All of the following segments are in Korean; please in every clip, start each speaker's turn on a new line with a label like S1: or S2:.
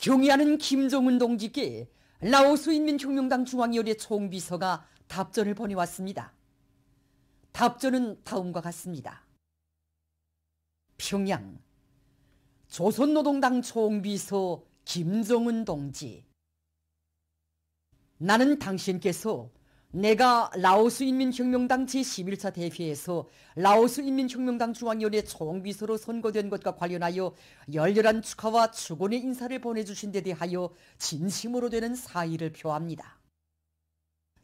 S1: 경의하는 김정은 동지께 라오스 인민혁명당 중앙위원회 총비서가 답전을 보내왔습니다. 답전은 다음과 같습니다. 평양 조선노동당 총비서 김정은 동지, 나는 당신께서 내가 라오스 인민혁명당 제11차 대회에서 라오스 인민혁명당 중앙위원회 총비서로 선거된 것과 관련하여 열렬한 축하와 축원의 인사를 보내주신 데 대하여 진심으로 되는 사의를 표합니다.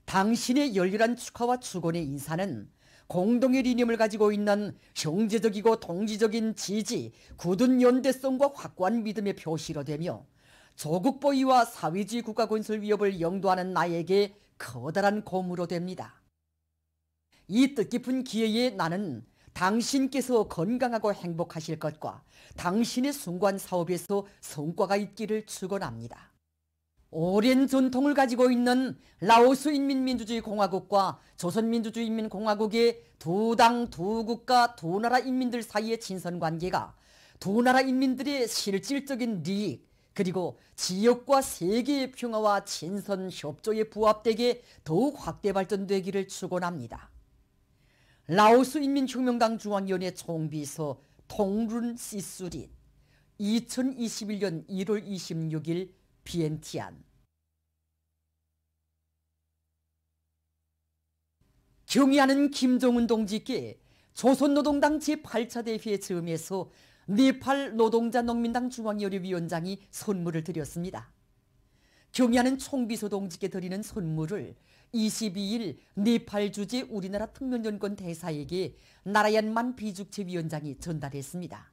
S1: 당신의 열렬한 축하와 축원의 인사는 공동의理念을 가지고 있는 형제적이고 동지적인 지지, 굳은 연대성과 확고한 믿음의 표시로 되며 조국 보위와 사회주의 국가 건설 위협을 영도하는 나에게 커다란 고무로 됩니다. 이 뜻깊은 기회에 나는 당신께서 건강하고 행복하실 것과 당신의 숭고한 사업에서 성과가 있기를 축원합니다. 오랜 전통을 가지고 있는 라오스 인민민주주의공화국과 조선민주주의인민공화국의 두 당, 두 국가, 두 나라 인민들 사이의 친선관계가 두 나라 인민들의 실질적인利益, 그리고 지역과 세계의 평화와 친선 협조에 부합되게 더욱 확대 발전되기를 축원합니다. 라오스 인민혁명당 중앙위원회 총비서 통룬 시수릿, 2021년 1월 26일 비엔티안. 경의하는 김정은 동지께 조선노동당 제8차 대회 즈음에서 네팔 노동자 농민당 중앙위원회 위원장이 선물을 드렸습니다. 경의하는 총비서 동지께 드리는 선물을 22일 네팔 주재 우리나라 특명연구원 대사에게 나라얀만 비죽체 위원장이 전달했습니다.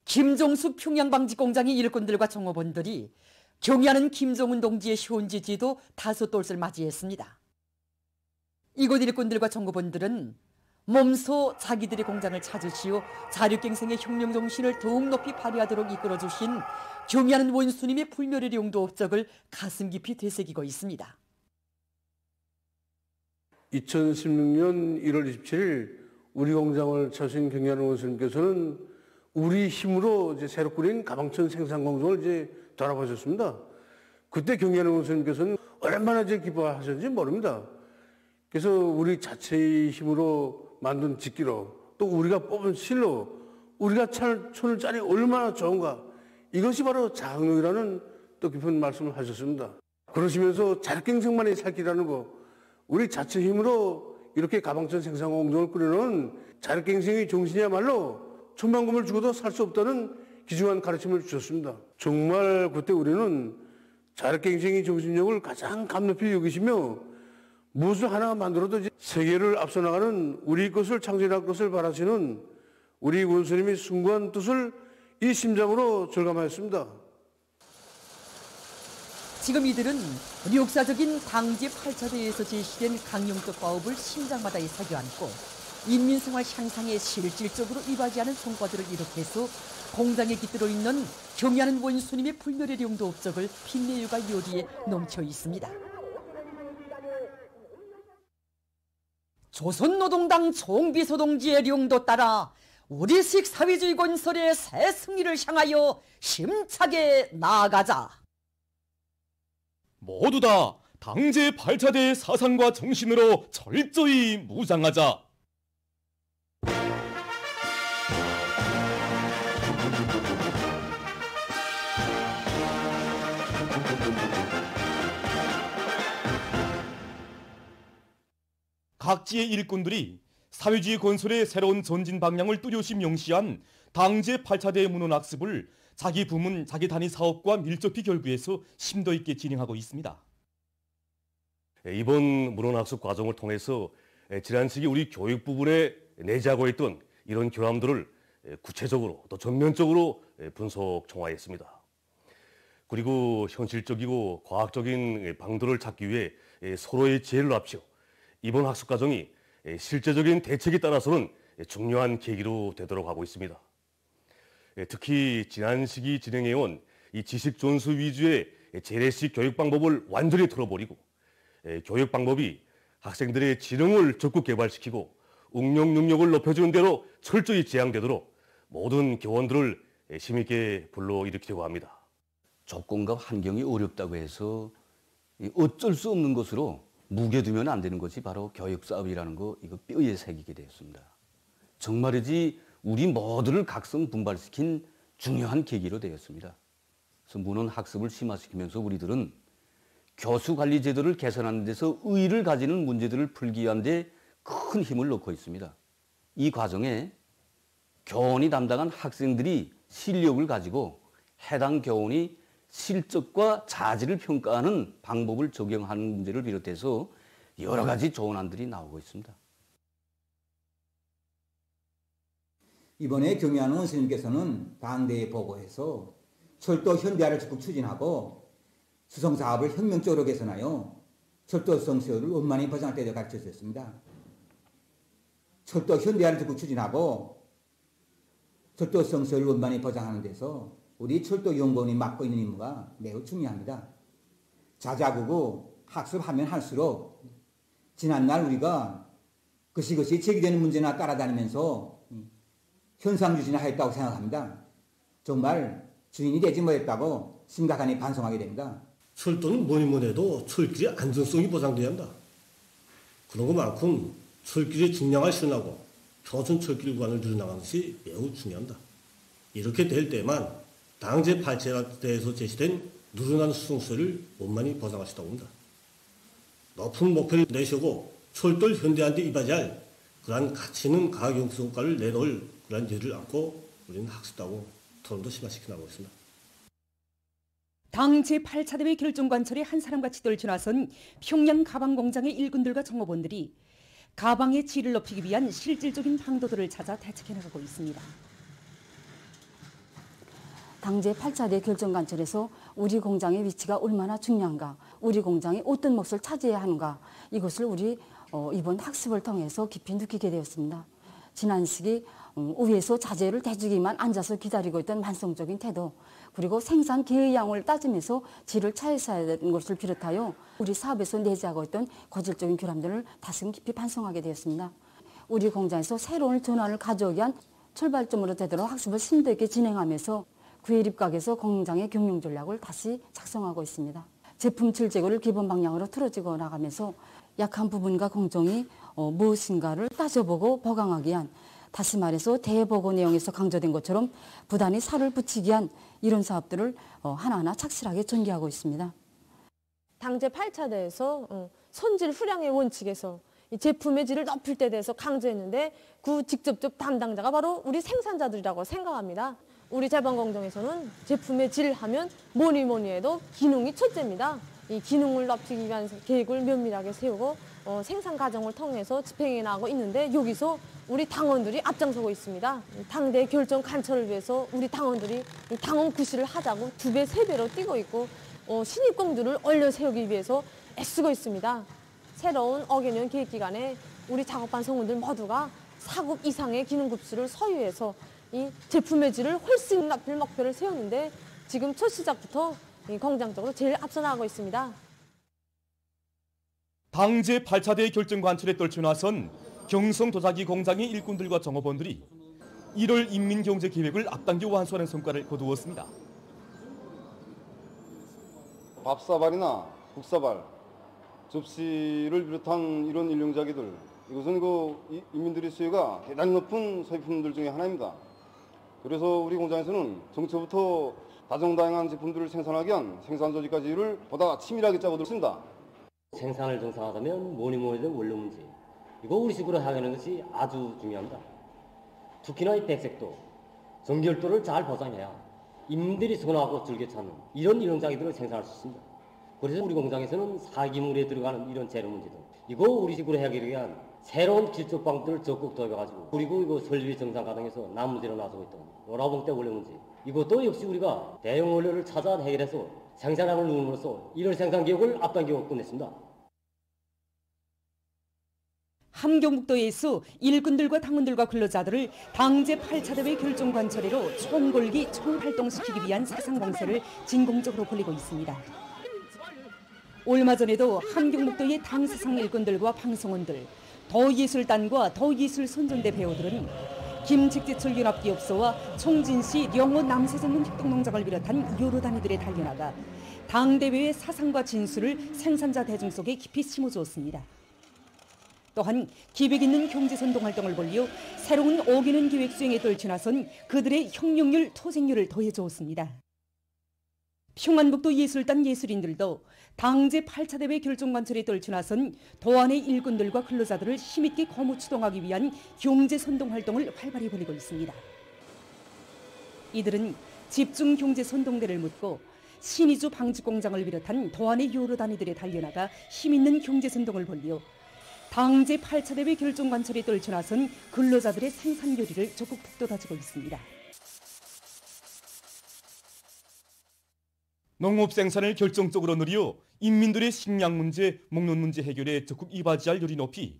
S1: 김정숙 평양방직공장의 일꾼들과 종업원들이 경의하는 김정은 동지의 현지지도 5돌을 맞이했습니다. 이곳 일꾼들과 종업원들은 몸소 자기들의 공장을 찾으시어 자력갱생의 혁명정신을 더욱 높이 발휘하도록 이끌어주신 경의하는 원수님의 불멸의 용도 업적을 가슴 깊이 되새기고 있습니다.
S2: 2016년 1월 27일 우리 공장을 찾으신 경의하는 원수님께서는 우리 힘으로 이제 새로 꾸린 가방천 생산 공장을 이제 돌아보셨습니다. 그때 경의하는 원수님께서는 얼마나 이제 기뻐하셨는지 모릅니다. 그래서 우리 자체의 힘으로 만든 직기로 또 우리가 뽑은 실로 우리가 천을 짜니 얼마나 좋은가, 이것이 바로 자학력이라는 뜻깊은 말씀을 하셨습니다. 그러시면서 자력갱생만이 살 길이라는 거, 우리 자체 힘으로 이렇게 가방천 생산 공장을 꾸려놓은 자력갱생의 정신이야말로 천만금을 주고도 살 수 없다는 귀중한 가르침을 주셨습니다. 정말 그때 우리는 자력갱생의 정신력을 가장 감높이 여기시며 무엇을 하나 만들어도 세계를 앞서 나가는 우리 것을 창조할 것을 바라시는 우리 원수님의 숭고한 뜻을 이 심장으로 절감하였습니다.
S1: 지금 이들은 역사적인 당제 8차 대회에서 제시된 강용적 과업을 심장마다 새겨 안고 인민생활 향상에 실질적으로 이바지하는 성과들을 이룩해서 공장에 깃들어 있는 경의하는 원수님의 불멸의 용도 업적을 빛내유가 요리에 넘쳐 있습니다. 조선노동당 총비서 동지의 령도 따라 우리식 사회주의 건설의 새 승리를 향하여 힘차게 나아가자.
S3: 모두 다 당제 8차 대회 사상과 정신으로 철저히 무장하자. 각지의 일꾼들이 사회주의 건설의 새로운 전진 방향을 뚜렷이 명시한 당제 8차 대회 문헌학습을 자기 부문, 자기 단위 사업과 밀접히 결부해서 심도 있게 진행하고 있습니다.
S4: 이번 문헌학습 과정을 통해서 지난 시기 우리 교육 부분에 내재하고 있던 이런 교함들을 구체적으로 또 전면적으로 분석 정화했습니다. 그리고 현실적이고 과학적인 방도를 찾기 위해 서로의 지혜를 합쳐 이번 학습 과정이 실제적인 대책에 따라서는 중요한 계기로 되도록 하고 있습니다. 특히 지난 시기 진행해온 이 지식 전수 위주의 재래식 교육 방법을 완전히 틀어버리고 교육 방법이 학생들의 지능을 적극 개발시키고 응용 능력을 높여주는 대로 철저히 지향되도록 모든 교원들을 심있게 불러일으키려고 합니다.
S5: 조건과 환경이 어렵다고 해서 어쩔 수 없는 것으로 묵여두면 안 되는 것이 바로 교육 사업이라는 거 이거 뼈에 새기게 되었습니다. 정말이지 우리 모두를 각성분발시킨 중요한 계기로 되었습니다. 그래서 문헌 학습을 심화시키면서 우리들은 교수 관리 제도를 개선하는 데서 의의를 가지는 문제들을 풀기 위한 데 큰 힘을 넣고 있습니다. 이 과정에 교원이 담당한 학생들이 실력을 가지고 해당 교원이 실적과 자질을 평가하는 방법을 적용하는 문제를 비롯해서 여러 가지 좋은 안들이 나오고 있습니다.
S6: 이번에 경미한 원수님께서는 당대에 보고해서 철도 현대화를 적극 추진하고 수송사업을 혁명적으로 개선하여 철도성 수요를 원만히 보장할 때 가르쳐 주셨습니다. 철도 현대화를 적극 추진하고 철도성 수요를 원만히 보장하는 데서 우리 철도연구원이 맡고 있는 임무가 매우 중요합니다. 자자구구 학습하면 할수록 지난날 우리가 그시그시 제기되는 문제나 따라다니면서 현상유지나 하였다고 생각합니다. 정말 주인이 되지 못했다고 심각하게 반성하게 됩니다.
S7: 철도는 뭐니 해도 철길의 안전성이 보장돼야 한다. 그런 것만큼 철길의 증량을 실현하고 표준 철길 구간을 늘어나가는 것이 매우 중요합니다. 이렇게 될 때만 당제 8차대에서 제시된 누르난 수송수를 원만히 보장할 수 있다고 합니다. 높은 목표를 내세우고 철도를 현대화하는 데 이바지할 그러한 가치 있는 가격성과를 내놓을 그러한 일을 안고 우리는 학습하고 토론도 심화시켜 나가고 있습니다.
S1: 당 제8차 대회 결정관철에 한 사람같이 떨쳐나선 평양 가방공장의 일꾼들과 정업원들이 가방의 질을 높이기 위한 실질적인 방도들을 찾아 대책해 나가고 있습니다.
S8: 당 제8차 대회 결정관철에서 우리 공장의 위치가 얼마나 중요한가, 우리 공장이 어떤 몫을 차지해야 하는가, 이것을 우리 이번 학습을 통해서 깊이 느끼게 되었습니다. 지난 시기 위에서 자재를 대주기만 앉아서 기다리고 있던 만성적인 태도, 그리고 생산 계량을 따지면서 질을 차에서야 되는 것을 비롯하여 우리 사업에서 내재하고 있던 고질적인 결함들을 다시금 깊이 반성하게 되었습니다. 우리 공장에서 새로운 전환을 가져오기 위한 출발점으로 되도록 학습을 심도 있게 진행하면서 구일 입각에서 공장의 경영 전략을 다시 작성하고 있습니다. 제품 질 제고를 기본 방향으로 틀어지고 나가면서 약한 부분과 공정이 무엇인가를 따져보고 보강하기 위한, 다시 말해서 대보고 내용에서 강조된 것처럼 부단히 살을 붙이기 위한 이런 사업들을 하나하나 착실하게 전개하고 있습니다.
S9: 당제 8차 대회에서 손질 후량의 원칙에서 이 제품의 질을 높일 때 대해서 강조했는데 그 직접적 담당자가 바로 우리 생산자들이라고 생각합니다. 우리 제방공정에서는 제품의 질 하면 뭐니 해도 기능이 첫째입니다. 이 기능을 높이기 위한 계획을 면밀하게 세우고 생산 과정을 통해서 집행해 나가고 있는데, 여기서 우리 당원들이 앞장서고 있습니다. 당대 결정 관철을 위해서 우리 당원들이 당원 구실을 하자고 2배, 3배로 뛰고 있고 신입공들을 얼려 세우기 위해서 애쓰고 있습니다. 새로운 어개년 계획기간에 우리 작업반 성원들 모두가 4급 이상의 기능급수를 소유해서 이 제품의 질을 훨씬 높일 목표를 세우는데 지금 첫 시작부터 공장적으로 제일 앞서 나가고 있습니다.
S3: 당 제8차 대회 결정관철에 떨쳐나선 경성도자기 공장의 일꾼들과 정업원들이 1월 인민경제계획을 앞당겨 완수하는 성과를 거두었습니다.
S10: 밥사발이나 국사발, 접시를 비롯한 이런 일용자기들, 이것은 인민들의 수요가 대단히 높은 소비품들 중에 하나입니다. 그래서 우리 공장에서는 정초부터 다종다양한 제품들을 생산하기 위한 생산 조직까지를 보다 치밀하게 짜고 있습니다.
S11: 생산을 정상화하면 뭐니 해도 원료 문제, 이거 우리식으로 하는 것이 아주 중요합니다. 특히나 이 백색도, 정결도를 잘 보장해야 인민들이 선호하고 즐겨 찾는 이런 일용자기들을 생산할 수 있습니다. 그래서 우리 공장에서는 사기물에 들어가는 이런 재료 문제도 이거 우리식으로 해결하기 위한 새로운 기초 방법들을 적극 도입해가지고, 그리고 이거 설비 정상 과정에서 남문제로 나서고 있던 노라봉대 원료 문제, 이것도 역시 우리가 대형 원료를 찾아 해결해서 생산량을 누름으로써 이런 생산 기업을 앞당겨 끝냈습니다.
S1: 함경북도에서 일꾼들과 당원들과 근로자들을 당 제8차 대회 결정관철회로 총궐기 총활동시키기 위한 사상공세를 진공적으로 벌이고 있습니다. 얼마 전에도 함경북도의 당 사상 일꾼들과 방송원들, 더예술단과 더예술선전대 배우들은 김직지철 연합기업소와 총진시 영호 남세전문 협동농장을 비롯한 여러 단위들의 달려나가 당대회의 사상과 진수를 생산자 대중 속에 깊이 심어주었습니다. 또한 기백 있는 경제선동 활동을 벌려 새로운 오기는 기획 수행에 떨쳐나선 그들의 혁명률, 토생률을 더해주었습니다. 평안북도 예술단 예술인들도 당제 8차 대회 결정관철에 떨쳐나선 도안의 일꾼들과 근로자들을 힘있게 거무 추동하기 위한 경제선동 활동을 활발히 벌이고 있습니다. 이들은 집중 경제선동대를 묻고 신의주 방직공장을 비롯한 도안의 여러 단위들에 달려나가 힘있는 경제선동을 벌려 당제 8차 대회 결정관철에 떨쳐나선 근로자들의 생산결의를 적극 북돋아주고 있습니다.
S3: 농업 생산을 결정적으로 늘려 인민들의 식량 문제, 먹는 문제 해결에 적극 이바지할 열이 높이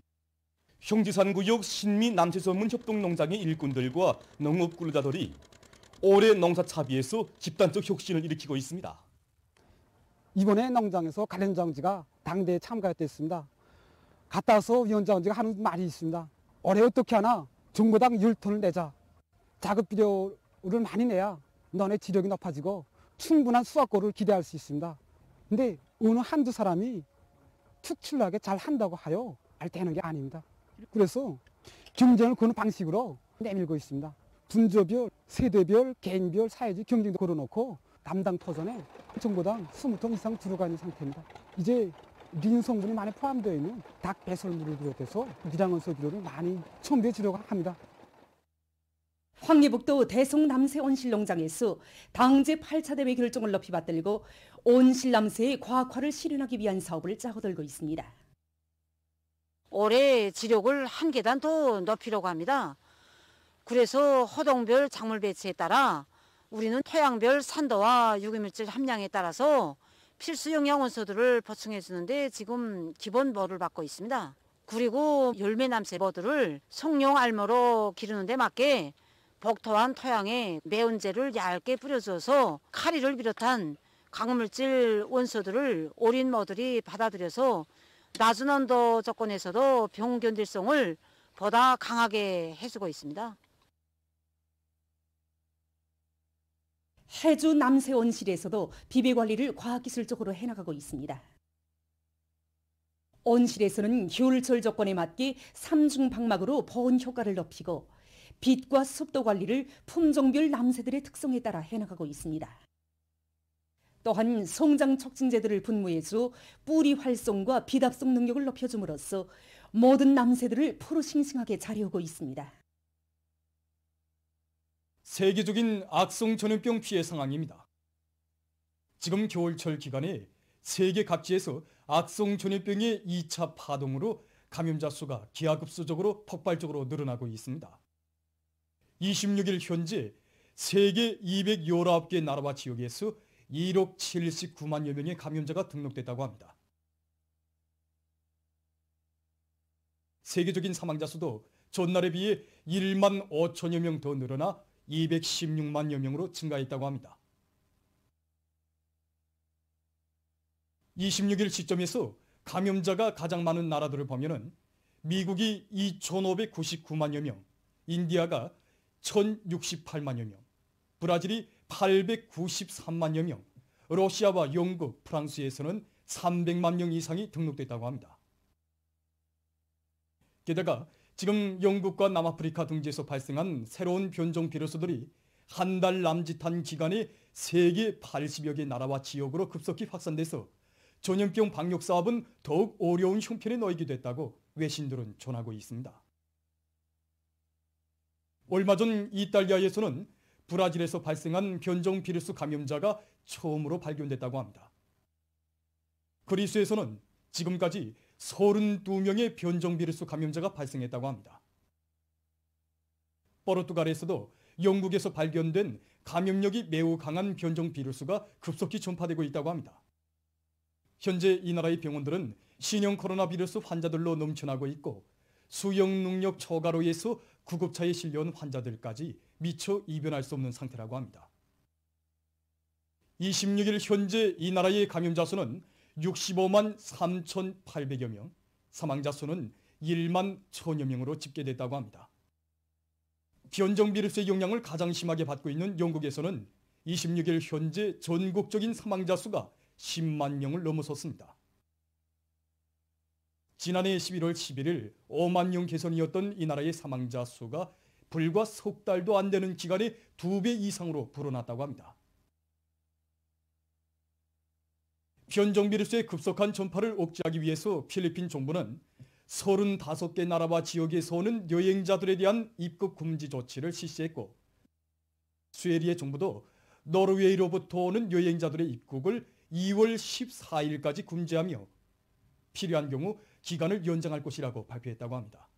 S3: 형지산구역 신미 남세전문 협동농장의 일꾼들과 농업 근로자들이 올해 농사 차비에서 집단적 혁신을 일으키고 있습니다.
S12: 이번에 농장에서 가련장지가 당대에 참가했습니다. 갔다 와서 위원장지가 하는 말이 있습니다. 올해 어떻게 하나 정보당 10톤을 내자. 작업 비료를 많이 내야 너네 지력이 높아지고 충분한 수확고를 기대할 수 있습니다. 근데 어느 한두 사람이 특출나게 잘 한다고 하여 알 되는 게 아닙니다. 그래서 경쟁을 거는 방식으로 내밀고 있습니다. 분조별, 세대별, 개인별, 사회적 경쟁도 걸어놓고 담당 터전에 정보당 20톤 이상 들어가 있는 상태입니다. 이제 린 성분이 많이 포함되어 있는 닭 배설물을 비롯해서 미량원소 비료를 많이 첨부해 주려고 합니다.
S1: 황리북도 대성 남새 온실농장에서 당제 8차 대회 결정을 높이 받들고 온실 남새의 과학화를 실현하기 위한 사업을 짜고들고 있습니다.
S13: 올해 지력을 한 계단 더 높이려고 합니다. 그래서 허동별 작물 배치에 따라 우리는 토양별 산도와 유기물질 함량에 따라서 필수 영양 원소들을 보충해 주는데 지금 기본 벌을 받고 있습니다. 그리고 열매 남새 버들을 성룡 알모로 기르는 데 맞게 복토한 토양에 매운제를 얇게 뿌려줘서 카리를 비롯한 강물질 원소들을 어린 모들이 받아들여서 낮은 온도 조건에서도 병 견딜성을 보다 강하게 해주고 있습니다.
S1: 해주 남새 온실에서도 비배 관리를 과학기술적으로 해나가고 있습니다. 온실에서는 겨울철 조건에 맞게 3중 방막으로 보온 효과를 높이고 빛과 습도 관리를 품종별 남새들의 특성에 따라 해나가고 있습니다. 또한 성장 촉진제들을 분무해서 뿌리 활성과 비답성 능력을 높여줌으로써 모든 남새들을 푸르싱싱하게 자리우고 있습니다.
S3: 세계적인 악성 전염병 피해 상황입니다. 지금 겨울철 기간에 세계 각지에서 악성 전염병의 2차 파동으로 감염자 수가 기하급수적으로 폭발적으로 늘어나고 있습니다. 26일 현재 세계 219개 나라와 지역에서 1억 79만여 명의 감염자가 등록됐다고 합니다. 세계적인 사망자 수도 전날에 비해 1만 5천여 명 더 늘어나 216만여 명으로 증가했다고 합니다. 26일 시점에서 감염자가 가장 많은 나라들을 보면은 미국이 2,599만여 명, 인디아가 1,068만여 명, 브라질이 893만여 명, 러시아와 영국, 프랑스에서는 300만 명 이상이 등록됐다고 합니다. 게다가 지금 영국과 남아프리카 등지에서 발생한 새로운 변종 비로소들이 한 달 남짓한 기간에 세계 80여 개 나라와 지역으로 급속히 확산돼서 전염병 방역 사업은 더욱 어려운 형편에 놓이게 됐다고 외신들은 전하고 있습니다. 얼마 전 이탈리아에서는 브라질에서 발생한 변종 비루스 감염자가 처음으로 발견됐다고 합니다. 그리스에서는 지금까지 32명의 변종 비루스 감염자가 발생했다고 합니다. 포르투갈에서도 영국에서 발견된 감염력이 매우 강한 변종 비루스가 급속히 전파되고 있다고 합니다. 현재 이 나라의 병원들은 신형 코로나 비루스 환자들로 넘쳐나고 있고 수용 능력 초과로 해서 구급차에 실려온 환자들까지 미처 이변할 수 없는 상태라고 합니다. 26일 현재 이 나라의 감염자 수는 65만 3,800여 명, 사망자 수는 1만 1,000여 명으로 집계됐다고 합니다.
S14: 변종 비루스의 영향을 가장 심하게 받고 있는 영국에서는 26일 현재 전국적인 사망자 수가 10만 명을 넘어섰습니다. 지난해 11월 11일 5만 명 개선이었던 이 나라의 사망자 수가 불과 석 달도 안 되는 기간에 2배 이상으로 불어났다고 합니다. 변종 비루스의 급속한 전파를 억제하기 위해서 필리핀 정부는 35개 나라와 지역에서 오는 여행자들에 대한 입국 금지 조치를 실시했고, 스웨리의 정부도 노르웨이로부터 오는 여행자들의 입국을 2월 14일까지 금지하며 필요한 경우 기간을 연장할 것이라고 발표했다고 합니다.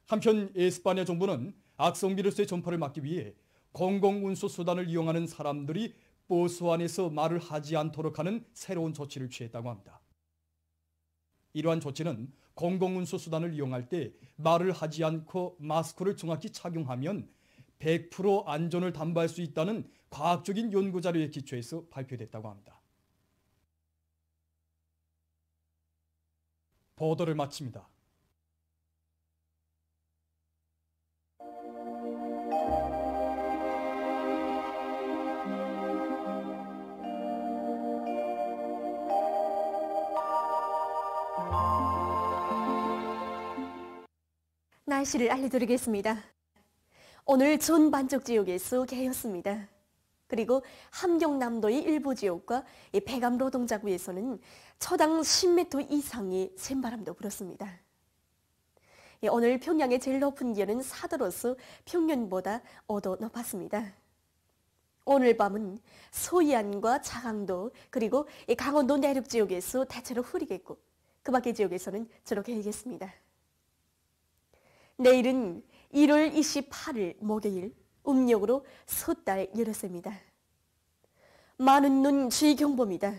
S14: 한편 에스파냐 정부는 악성 비루스의 전파를 막기 위해 공공운수 수단을 이용하는 사람들이 버스 안에서 말을 하지 않도록 하는 새로운 조치를 취했다고 합니다. 이러한 조치는 공공운수 수단을 이용할 때 말을 하지 않고 마스크를 정확히 착용하면 100% 안전을 담보할 수 있다는 과학적인 연구 자료에 기초해서 발표됐다고 합니다. 보도를 마칩니다.
S15: 날씨를 알려드리겠습니다. 오늘 전 반쪽 지역에서 개였습니다. 그리고 함경남도의 일부 지역과 배감 노동자구에서는 초당 10m 이상의 샘바람도 불었습니다. 오늘 평양의 제일 높은 기온은 4도로서 평년보다 5도 높았습니다. 오늘 밤은 소이안과 자강도 그리고 강원도 내륙 지역에서 대체로 흐리겠고 그 밖의 지역에서는 주로 개겠습니다. 내일은 1월 28일 목요일 음력으로 섣달 열흘입니다. 많은 눈 주의경보입니다.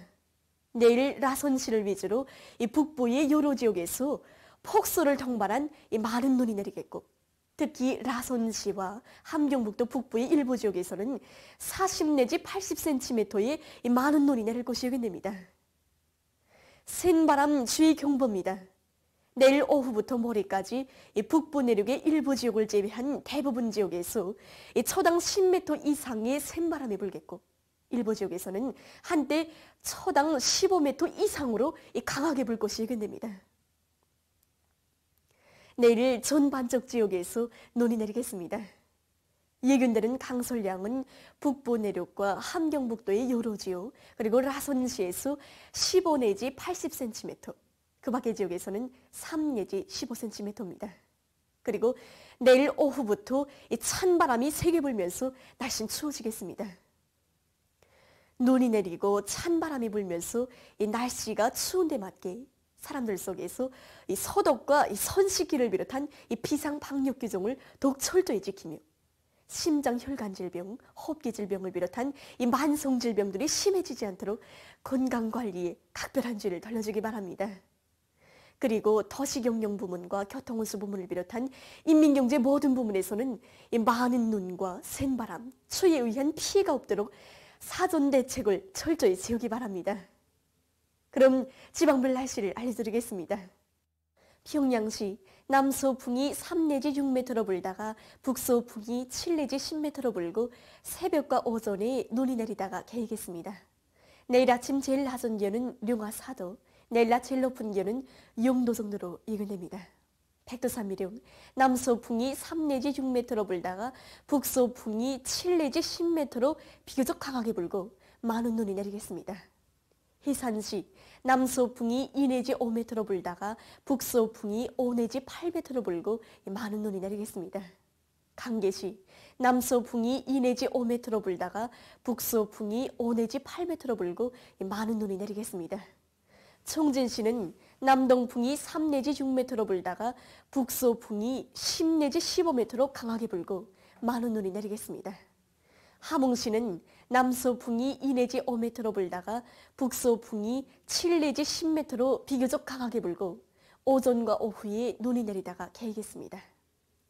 S15: 내일 라선시를 위주로 이 북부의 여러 지역에서 폭설을 동반한 많은 눈이 내리겠고 특히 라선시와 함경북도 북부의 일부 지역에서는 40 내지 80cm의 많은 눈이 내릴 것이 예견됩니다. 센바람 주의경보입니다. 내일 오후부터 모레까지 북부 내륙의 일부 지역을 제외한 대부분 지역에서 초당 10m 이상의 센바람이 불겠고 일부 지역에서는 한때 초당 15m 이상으로 강하게 불 것이 예견됩니다. 내일 전반적 지역에서 눈이 내리겠습니다. 예견되는 강설량은 북부 내륙과 함경북도의 여러 지역 그리고 라선시에서 15 내지 80cm 그 밖의 지역에서는 3 내지 15cm입니다. 그리고 내일 오후부터 찬바람이 세게 불면서 날씨는 추워지겠습니다. 눈이 내리고 찬바람이 불면서 날씨가 추운 데 맞게 사람들 속에서 소독과 손 씻기를 비롯한 비상 방역 규정을 더욱 철저히 지키며 심장혈관 질병, 호흡기 질병을 비롯한 만성 질병들이 심해지지 않도록 건강관리에 각별한 주의를 돌려주기 바랍니다. 그리고 도시경영 부문과 교통운수 부문을 비롯한 인민경제 모든 부문에서는 많은 눈과 센바람, 추위에 의한 피해가 없도록 사전 대책을 철저히 세우기 바랍니다. 그럼 지방별 날씨를 알려드리겠습니다. 평양시 남서풍이 3 내지 6m로 불다가 북서풍이 7 내지 10m로 불고 새벽과 오전에 눈이 내리다가 개이겠습니다. 내일 아침 제일 낮은 기온은 령화 4도, 내일 낮 제일 높은 기온은 0도 정도로 예견됩니다. 백두산미령 남서풍이 3 내지 6m로 불다가 북서풍이 7 내지 10m로 비교적 강하게 불고 많은 눈이 내리겠습니다. 해산시 남서풍이 2 내지 5m로 불다가 북서풍이 5 내지 8m로 불고 많은 눈이 내리겠습니다. 강계시 남서풍이 2 내지 5m로 불다가 북서풍이 5 내지 8m로 불고 많은 눈이 내리겠습니다. 청진시는 남동풍이 3 내지 6m로 불다가 북서풍이 10 내지 15m로 강하게 불고 많은 눈이 내리겠습니다. 함흥시는 남서풍이 2 내지 5m로 불다가 북서풍이 7 내지 10m로 비교적 강하게 불고 오전과 오후에 눈이 내리다가 개이겠습니다.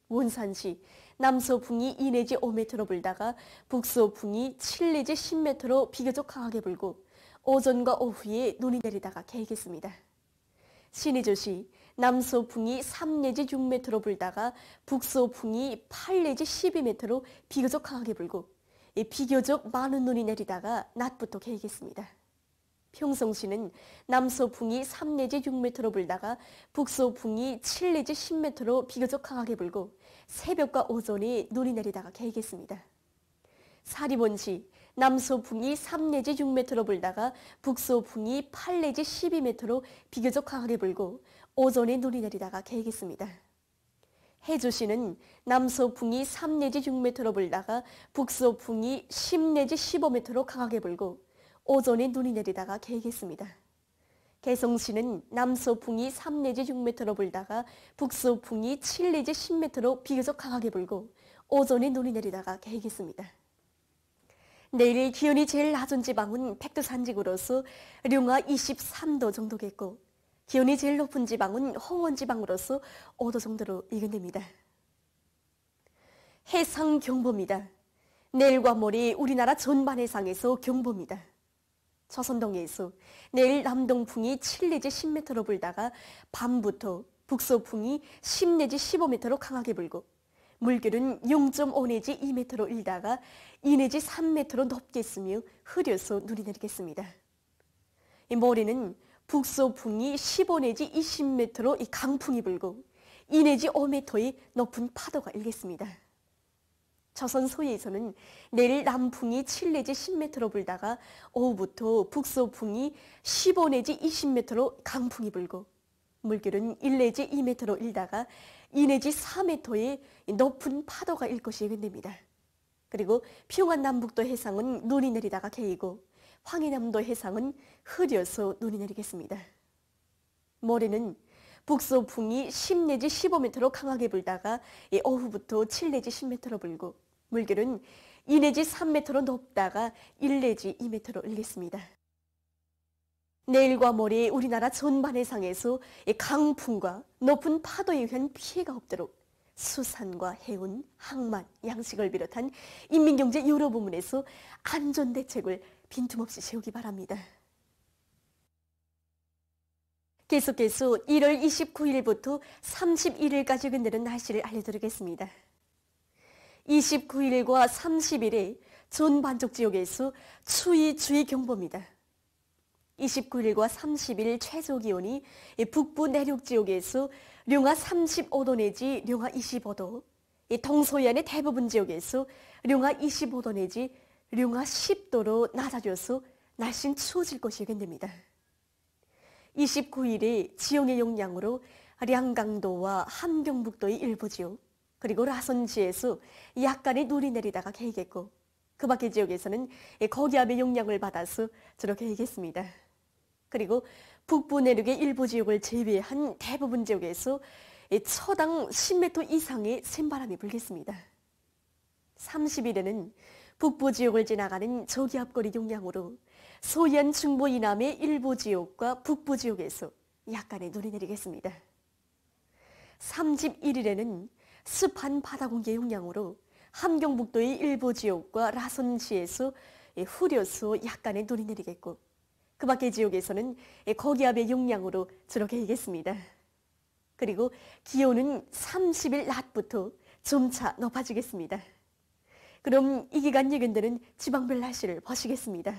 S15: 원산시 남서풍이 2 내지 5m로 불다가 북서풍이 7 내지 10m로 비교적 강하게 불고 오전과 오후에 눈이 내리다가 개이겠습니다. 신의조시 남서풍이 3 내지 6m로 불다가 북서풍이 8 내지 12m로 비교적 강하게 불고 비교적 많은 눈이 내리다가 낮부터 개겠습니다. 평성시는 남서풍이 3 내지 6m로 불다가 북서풍이 7 내지 10m로 비교적 강하게 불고 새벽과 오전에 눈이 내리다가 개겠습니다. 사리본시 남서풍이 3 내지 6m로 불다가 북서풍이 8 내지 12m로 비교적 강하게 불고 오전에 눈이 내리다가 개겠습니다. 해주시는 남서풍이 3 내지 6m로 불다가 북서풍이 10 내지 15m로 강하게 불고 오전에 눈이 내리다가 개겠습니다. 개성시는 남서풍이 3 내지 6m로 불다가 북서풍이 7 내지 10m로 비교적 강하게 불고 오전에 눈이 내리다가 개겠습니다. 내일 기온이 제일 낮은 지방은 백두산지구로서 룡화 23도 정도겠고 기온이 제일 높은 지방은 홍원지방으로서 5도 정도로 예견됩니다. 해상경보입니다. 내일과 모레 우리나라 전반 해상에서 경보입니다. 조선동해에서 내일 남동풍이 7 내지 10m로 불다가 밤부터 북서풍이 10 내지 15m로 강하게 불고 물결은 0.5 내지 2m로 일다가 2 내지 3m로 높게 있으며 흐려서 눈이 내리겠습니다. 모레는 북서풍이 15 내지 20m로 강풍이 불고 2 내지 5m의 높은 파도가 일겠습니다. 조선 서해에서는 내일 남풍이 7 내지 10m로 불다가 오후부터 북서풍이 15 내지 20m로 강풍이 불고 물결은 1 내지 2m로 일다가 2 내지 4m의 높은 파도가 일 것이 예견됩니다. 그리고 평안남북도 해상은 눈이 내리다가 개이고 황해남도 해상은 흐려서 눈이 내리겠습니다. 모레는 북서풍이 10 내지 15m로 강하게 불다가 오후부터 7 내지 10m로 불고 물결은 2 내지 3m로 높다가 1 내지 2m로 일겠습니다. 내일과 모레 우리나라 전반 해상에서 강풍과 높은 파도에 의한 피해가 없도록 수산과 해운, 항만, 양식을 비롯한 인민경제 여러 부문에서 안전대책을 빈틈없이 세우기 바랍니다. 계속해서 1월 29일부터 31일까지 근대는 날씨를 알려드리겠습니다. 29일과 30일에 전반적 지역에서 추위 주의 경보입니다. 29일과 30일 최저기온이 북부 내륙 지역에서 룡화 35도 내지 룡화 25도, 동서해안의 대부분 지역에서 룡화 25도 내지 룡화 10도로 낮아져서 날씨는 추워질 것이 예견됩니다. 29일에 지형의 영향으로 량강도와 함경북도의 일부 지역, 그리고 라선지에서 약간의 눈이 내리다가 개겠고 그 밖의 지역에서는 거기압의 영향을 받아서 주로 개겠습니다. 그리고 북부 내륙의 일부 지역을 제외한 대부분 지역에서 초당 10m 이상의 센바람이 불겠습니다. 30일에는 북부 지역을 지나가는 저기압거리 영향으로 서해안 중부 이남의 일부 지역과 북부 지역에서 약간의 눈이 내리겠습니다. 31일에는 습한 바다 공기 영향으로 함경북도의 일부 지역과 라선지에서 흐려서 약간의 눈이 내리겠고 그 밖의 지역에서는 거기압의 영향으로 주로 개겠습니다. 그리고 기온은 30일 낮부터 점차 높아지겠습니다. 그럼 이 기간 예견되는 지방별 날씨를 보시겠습니다.